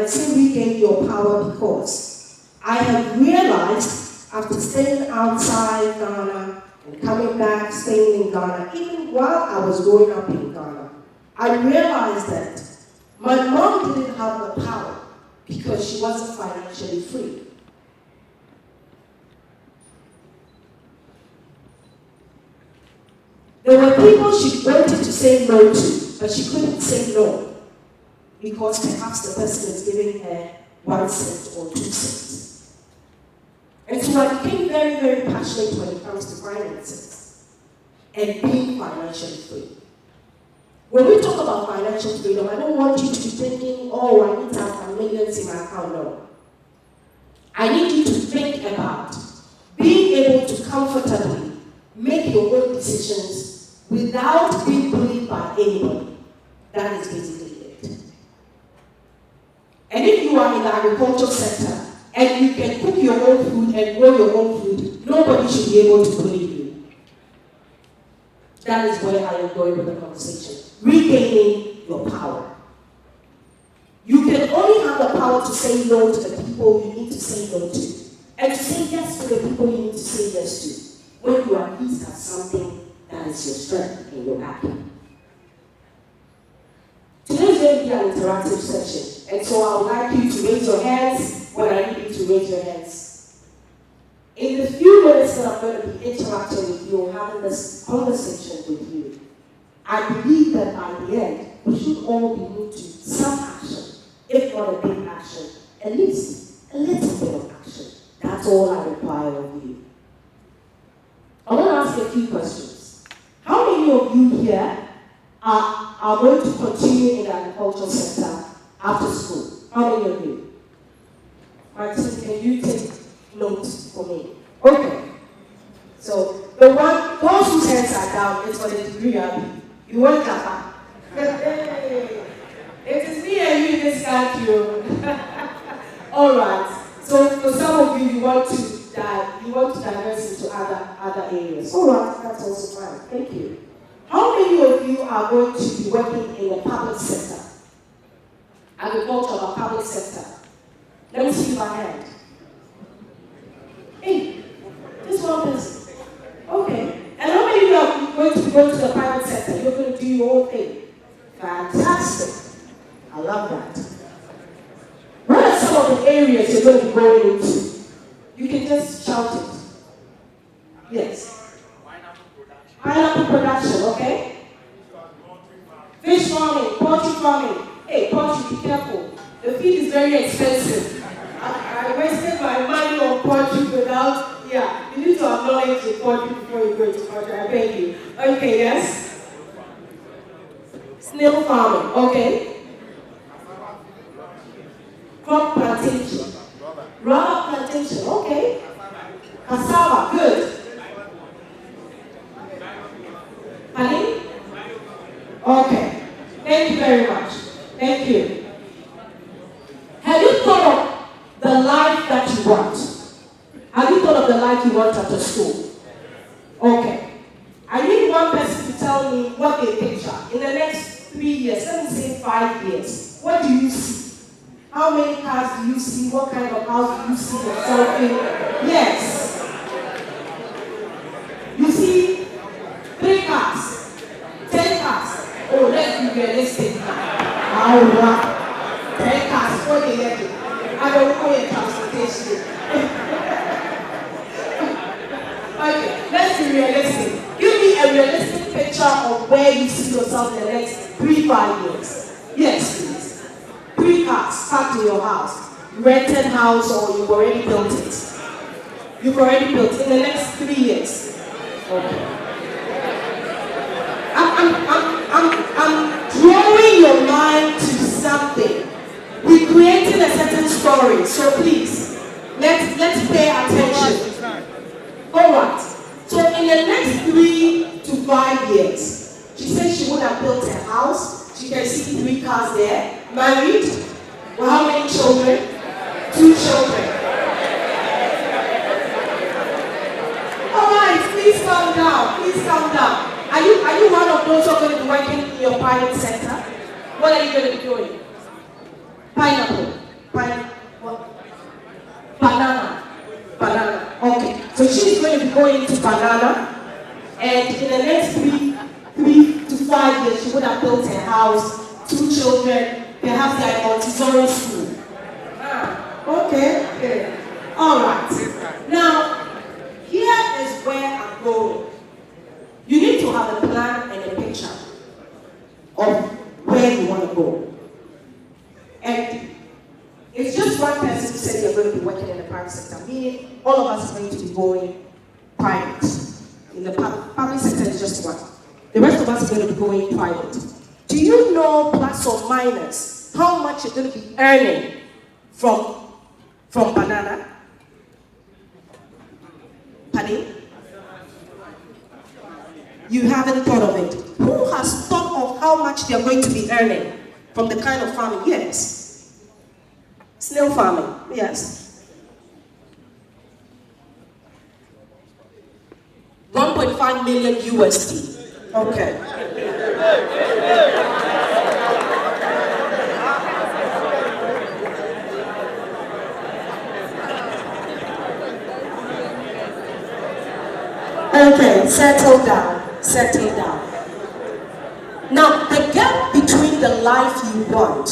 I say regain your power because I have realized after staying outside Ghana and coming back, staying in Ghana, even while I was growing up in Ghana, I realized that my mom didn't have the power because she wasn't financially free. There were people she wanted to say no to, but she couldn't say no because perhaps the person is giving her 1 cent or 2 cents. And so I became very, very passionate when it comes to finances and being financially free. When we talk about financial freedom, I don't want you to be thinking, oh, I need to have some millions in my account. No. I need you to think about being able to comfortably make your own decisions without being bullied by anybody. That is basically it. And if you are in the agricultural sector and you can cook your own food and grow your own food, nobody should be able to bully you. That is where I am going with the conversation. Regaining your power. You can only have the power to say no to the people you need to say no to, and to say yes to the people you need to say yes to, when you at least have something that is your strength and your backing. Today is going to be an interactive session, and so I would like you to raise your hands when I need you to raise your hands. In the few minutes that I'm going to be interacting with you or having this conversation with you, I believe that by the end, we should all be moved to some action, if not a big action, at least a little bit of action. That's all I require of you. I want to ask you a few questions. How many of you here are going to continue in the agricultural sector after school? How many of you? Martin, can you take notes for me? Okay. So, those whose hands are down, it's for the degree Abby. You want Kappa? Hey, it is me and you in this country. All right. So for some of you, you want to diverse into other areas. All right, that's also fine. Thank you. How many of you are going to be working in the public sector? Agriculture or public sector? Let me see my hand. Hey, this one is okay. And how many of you are going to go to the private sector? You're going to do your own thing. Fantastic. I love that. What are some of the areas you're going to be going into? You can just shout it. Yes. Pineapple production, okay? Fish farming, poultry farming. Hey, poultry, be careful. The feed is very expensive. I wasted my money on poultry without, you need to acknowledge the poultry before you go into poultry. I beg you. Okay, yes? Snail farming, okay? Crop plantation. Rubber plantation, okay? Cassava, good. Honey? Okay. Thank you very much. Thank you. Have you thought of the life that you want? Have you thought of the life you want after school? Okay. I need one person to tell me what they picture. In the next 3 years, let me say 5 years. What do you see? How many cars do you see? What kind of house do you see yourself in? Yes. You see 3 cars, 10 cars. Oh, let's be realistic now. Alright. 10 cars, what do you get? I don't know your transportation. Okay, let's be realistic. Give me a realistic picture of where you see yourself in the next 3-5 years. Yes, please. 3 cars parked in your house. Rented house or you've already built it. You've already built it in the next 3 years. Okay. I'm drawing your mind to something. We're creating a certain story. So please, let's pay attention. Alright. So in the next 3 to 5 years, she said she would have built a house. You can see 3 cars there. Married. Well, how many children? 2 children. Alright, please calm down. Please calm down. Are you one of those who are going to be working in your private sector? What are you going to be doing? Pineapple. be going into banana, and in the next 3 to 5 years, she would have built a house, 2 children, perhaps they are in Montessori school. Okay. All right. Now, here is where I'm going. You need to have a plan and a picture of where you want to go. And it's just one person who said you're going to be working in the private sector, meaning all of us are going to be going private. In the public sector is just one. The rest of us are going to be going private. Do you know, plus or minus, how much you're going to be earning from banana? Pardon? You haven't thought of it. Who has thought of how much they're going to be earning from the kind of farming? Yes. Snail farming, yes. 1.5 million USD. Okay. Okay, settle down. Now, the gap between the life you want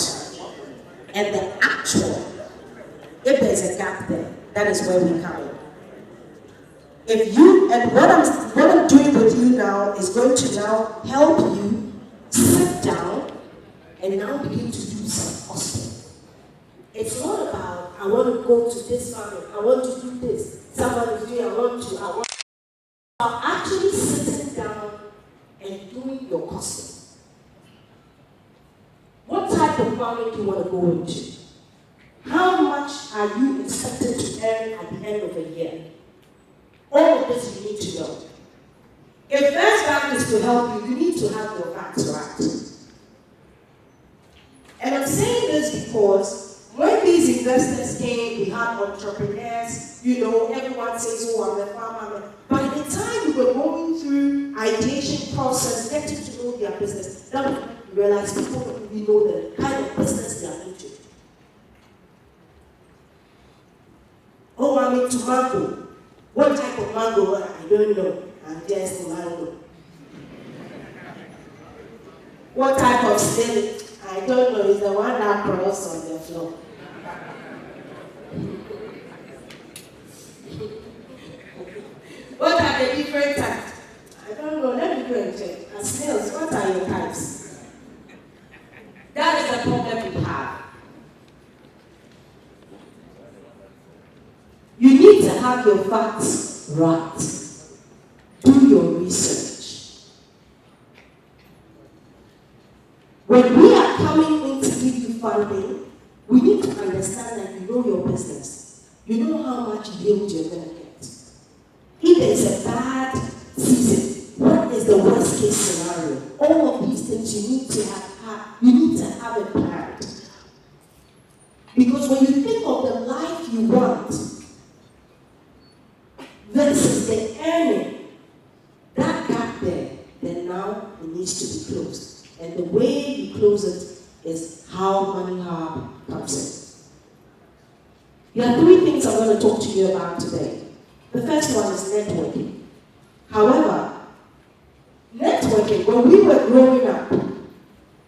and the actual, if there's a gap there, that is where we come in. What I'm doing with you now is going to now help you sit down and now begin to do some costing. It's not about, I want to go to this farming, I want to do this, somebody's doing, I want about actually sitting down and doing your costing. What type of farming do you want to go into? How much are you expected to earn at the end of the year? All of this you need to know. If First Bank is to help you, you need to have your facts right. And I'm saying this because when these investors came, we had entrepreneurs, everyone says, oh, I'm a farmer. By the time we were going through ideation process, getting to know their business, then we realized people don't really know the kind of business they are into. Oh, I'm into mango. What type of mango? I don't know. I'm just a mango. What type of snail? I don't know. It's the one that crawls on the floor. What are the different types? I don't know. Let me go and check. And snails, what are your types? That is the problem we have. You need to have your facts right. Do your research. When we are coming in to give you funding, we need to understand that you know your business. You know how much yield you're going to get. If there's a bad season, what is the worst case scenario? All of these things you need to have it planned. Because when you think of the life you want versus the earning, that gap there, then now it needs to be closed. And the way you close it is how Money Hub comes in. There are 3 things I'm going to talk to you about today. The first one is networking. However, networking, when we were growing up,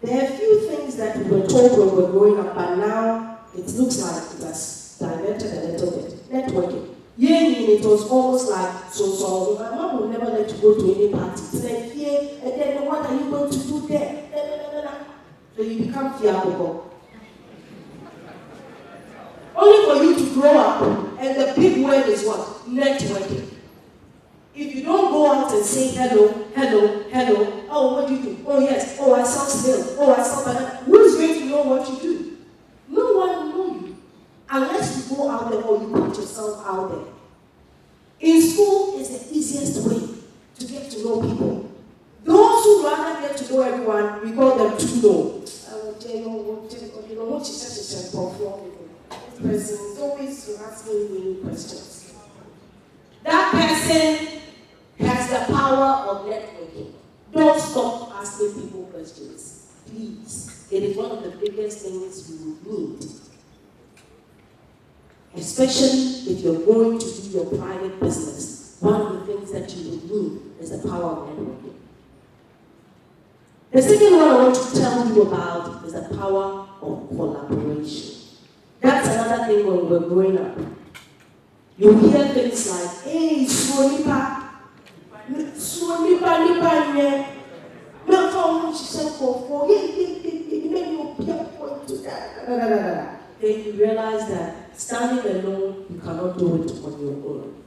there are a few things that we were told when we were growing up, but now it looks like it has diverted a little bit. Networking. It was almost like, so my mom will never let you go to any party. It's like, and then what are you going to do there? So you become fearful. Only for you to grow up, and the big word is what? Networking. If you don't go out and say hello, oh, what do you do? Oh, yes, oh, I sell snails, oh, I sell banana. Who is going to know what you do? No one will know you. Unless you go out there or you put yourself out there. In school is the easiest way to get to know people. Those who rather get to know everyone, we call them to know. This person is always asking me questions. That person has the power of networking. Don't stop asking people questions. Please. It is one of the biggest things you need. Especially if you're going to do your private business. one of the things that you will need is the power of networking. The second one I want to tell you about is the power of collaboration. That's another thing when we're growing up. You hear things like, hey, Swonipa, then you realize that standing alone, you cannot do it on your own.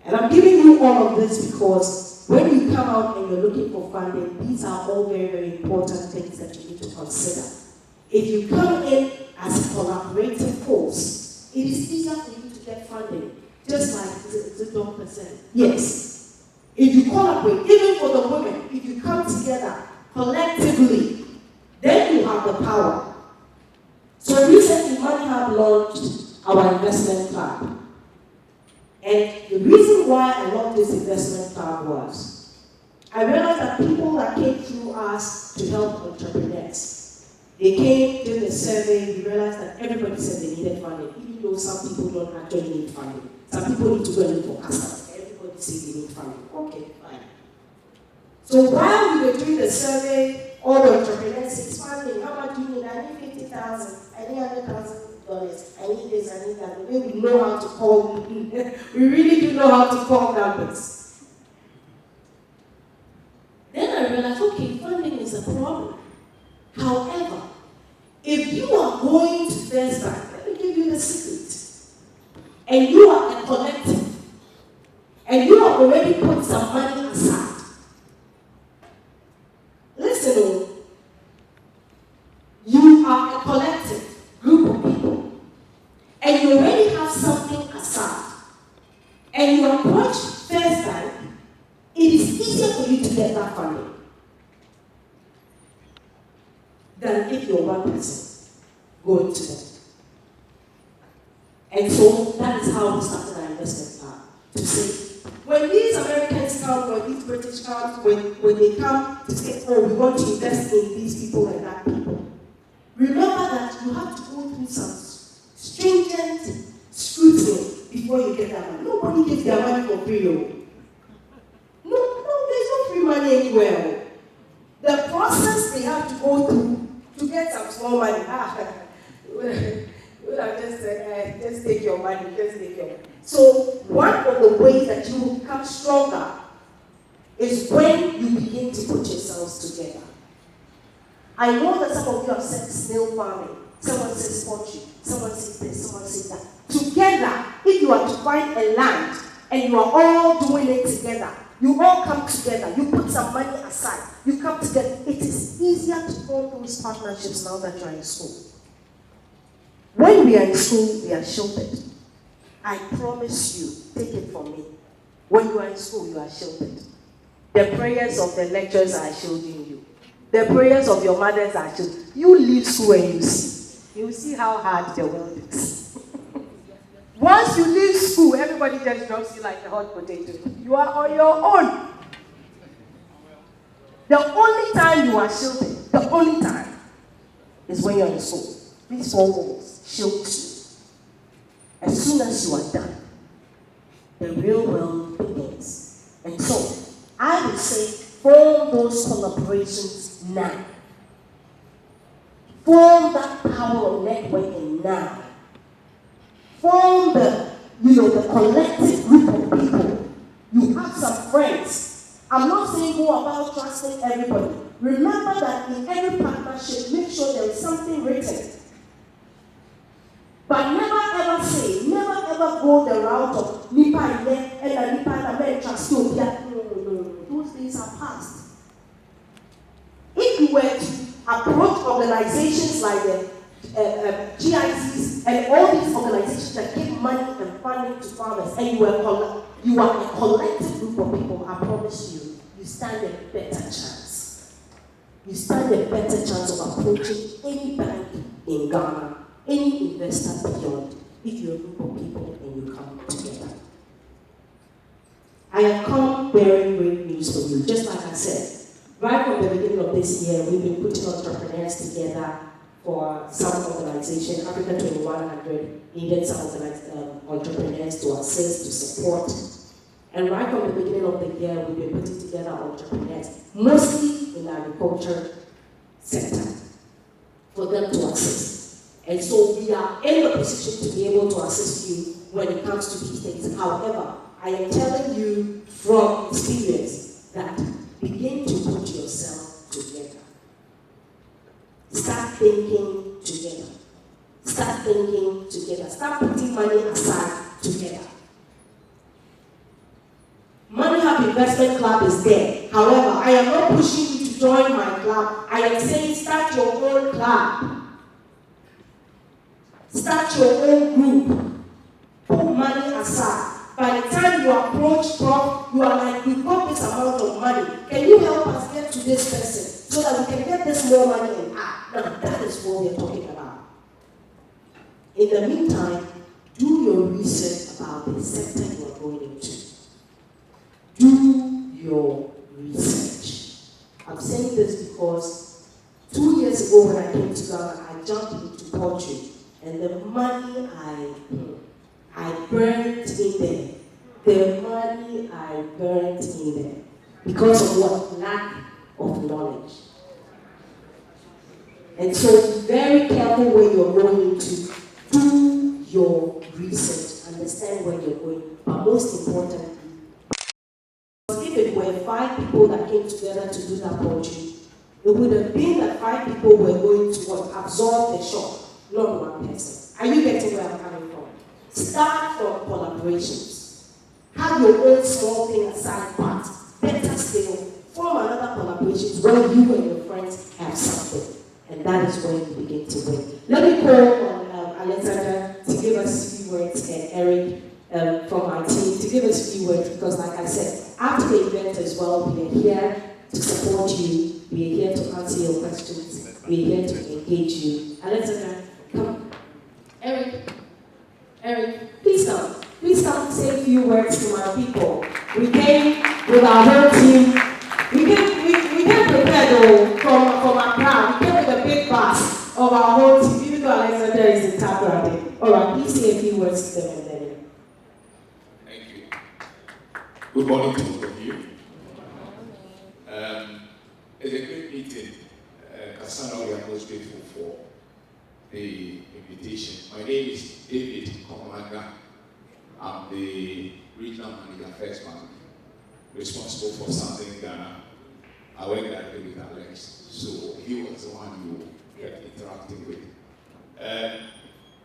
And I'm giving you all of this because when you come out and you're looking for funding, these are all very, very important things that you need to consider. If you come in as a collaborative force, it is easier for you to get funding. Just like the doctor said. Yes. If you collaborate, even for the women, if you come together collectively, then you have the power. So recently, Money Hub launched our investment club. And the reason why I launched this investment club was, I realized that people that came through us to help entrepreneurs, they came, did a survey, we realized that everybody said they needed funding, even though some people don't actually need funding. Some people need to go and look for customers. Everybody says they need funding. Okay, fine. So while we were doing the survey, all the entrepreneurs said, funding, how much do you need? I need 50,000, I need $100,000, I need this, I need that. The way we know how to call, we really do know how to call numbers. Then I realized, okay, funding is a problem. However, if you are going to First Bank, let me give you the secret. And you are a collective, and you have already put some money aside. Listen, you are a collective group of people, and you already have something aside, and you approach First Bank, it is easier for you to get that funding than if you're one person going to them. And so that is how we started our investment plan. To say, when these Americans come, when these British come, when they come to say, oh, we want to invest in these people and that people, remember that you have to go through some stringent scrutiny before you get that money. Nobody gives their money for free. No, there's no free money anywhere. The process they have to go through to get some small money. I just said, just take your money, just take your money. So one of the ways that you will become stronger is when you begin to put yourselves together. I know that some of you have said snail farming. Someone says poultry, someone says this, someone says that. Together, if you are to find a land and you are all doing it together, you all come together, you put some money aside, you come together. It is easier to form those partnerships now that you are in school. When we are in school, we are shielded. I promise you, take it from me. When you are in school, you are shielded. The prayers of the lecturers are shielding you. The prayers of your mothers are shielding you. You leave school and you see. You see how hard the world is. Once you leave school, everybody just drops you like a hot potato. You are on your own. The only time you are shielded, the only time, is when you are in school. These 4 walls shields you. As soon as you are done, the real world begins. And so, I would say, form those collaborations now. Form that power of networking now. Form the collective group of people. You have some friends. I'm not saying go about trusting everybody. Remember that in every partnership, make sure there is something written. But never ever go the route of Nipa and Nipa and America still. No. Those days are past. If you were to approach organizations like the GICs and all these organizations that give money and funding to farmers, and you are a collective group of people, I promise you, you stand a better chance. You stand a better chance of approaching any bank in Ghana, any investor beyond, if you're a group of people and you come together. I have come bearing great news for you. Just like I said, right from the beginning of this year, we've been putting entrepreneurs together for some organization. Africa 2100 needed some entrepreneurs to assist, to support. And right from the beginning of the year, we've been putting together entrepreneurs, mostly in the agriculture sector, for them to assist. And so we are in a position to be able to assist you when it comes to these things. However, I am telling you from experience that begin to put yourself together. Start thinking together. Start thinking together. Start putting money aside together. Money Hub Investment Club is there. However, I am not pushing you to join my club. I am saying start your own club. Start your own group. Put money aside. By the time you approach Prof, you are like, we've got this amount of money. Can you help us get to this person so that we can get this more money and add? Now, that is what we're talking about. In the meantime, do your research about the sector you are going into. Do your research. I'm saying this because 2 years ago when I came to Ghana, I jumped into poultry, and the money I burned in there. The money I burned in there. Because of what? Lack of knowledge. And so be very careful where you're going into. Do your research. Understand where you're going. But most importantly, if it were 5 people that came together to do that poultry, it would have been that 5 people were going to what? Absorb the shock, not one person. Are you getting where I'm coming from? Start from collaborations. Have your own small thing aside, but better still, form another collaboration where you and your friends have something. And that is when you begin to win. Let me call on Alexandra to give us a few words, and Eric from my team to give us a few words, because like I said, after the event as well, we are here to support you, we are here to answer your questions, we are here to engage you. Alexandra, come. Eric, please come. Please come say a few words to my people. We came with our whole team. We came prepared from Accra. We came with a big bus of our whole team, even though Alexandra is in Takoradi. All right, please say a few words to them and then. Thank you. Good morning to all of you. It's a great meeting. Casandra, we are most grateful for the invitation. My name is David Kokomanga. I'm the regional manager of First Bank, responsible for Southern Ghana. I work directly with Alex, so he was the one you kept interacting with.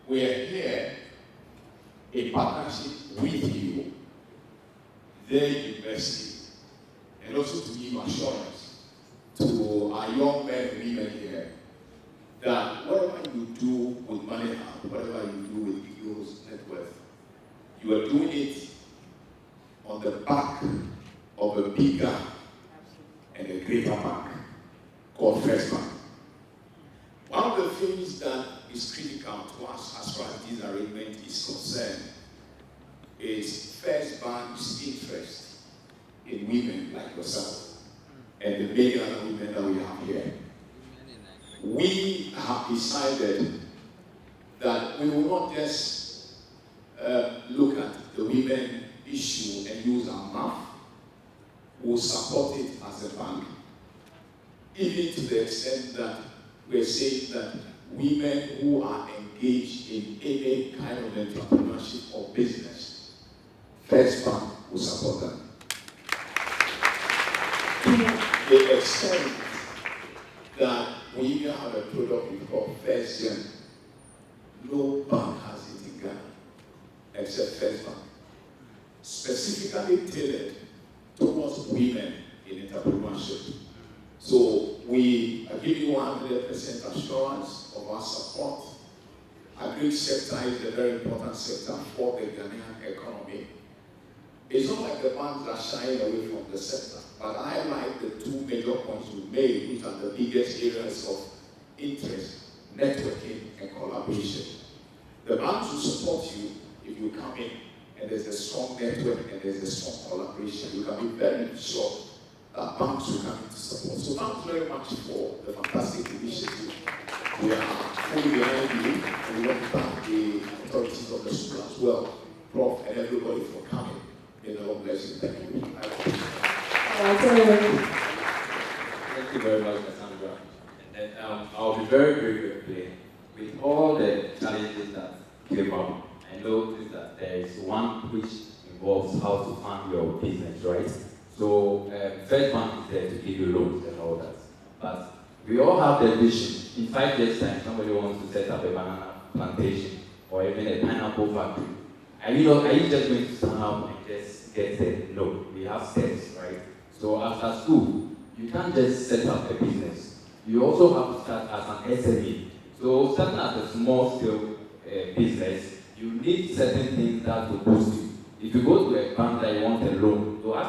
We are here in partnership with you, the university, and also to give assurance to our young men and women here that whatever you do with Money Hub, whatever you do with Eagles Net Worth, you are doing it on the back of a bigger and a greater bank called First Bank. One of the things that is critical to us as far as this arrangement is concerned is First Bank's interest in women like yourself and the many other women that we have here. We have decided that we will not just look at the women issue and use our mouth. We'll support it as a bank, even to the extent that we're saying that women who are engaged in any kind of entrepreneurship or business, First Bank will support them. To the extent that we even have a product we call First Gen. No bank has it in Ghana except First Bank. Specifically tailored towards women in entrepreneurship. So we are giving 100% assurance of our support. Agri sector is a very important sector for the Ghanaian economy. It's not like the banks are shying away from the sector, but I like the 2 major points we made, which are the biggest areas of interest, networking and collaboration. The banks will support you if you come in and there's a strong network and there's a strong collaboration. You can be very sure that banks will come in to support. So thanks very much for the fantastic initiative. We are fully behind you, and we want to thank the authorities of the school as well, Prof, and everybody for coming. May the Lord bless you. Thank you. Thank you very much, Cassandra. And I'll be very, very quickly. With all the challenges that came up, I noticed that there is one which involves how to fund your business, right? So, First Bank is there to give you loans and all that. But we all have the vision. In 5 years' time, somebody wants to set up a banana plantation or even a pineapple factory. Are you just going to stand up and just get there? No, we have steps, right? So after school, you can't just set up a business. You also have to start as an SME. So starting as a small scale business, you need certain things that will boost you. If you go to a bank that you want a loan, to ask